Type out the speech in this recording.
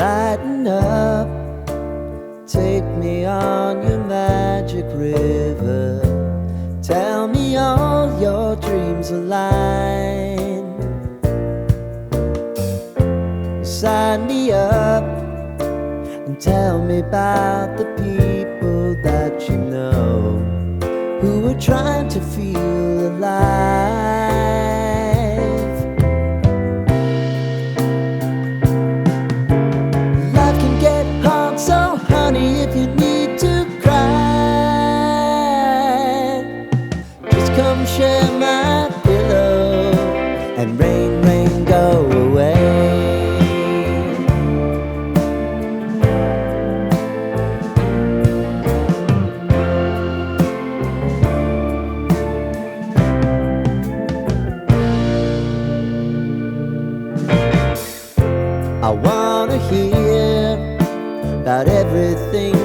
Lighten up, take me on your magic river. Tell me all your dreams align. Sign me up and tell me about the people that you know who are trying to feel alive. Life can get hard, so honey, if you need to cry, just come share my pillow and rain, rain, go away. I wanna hear about everything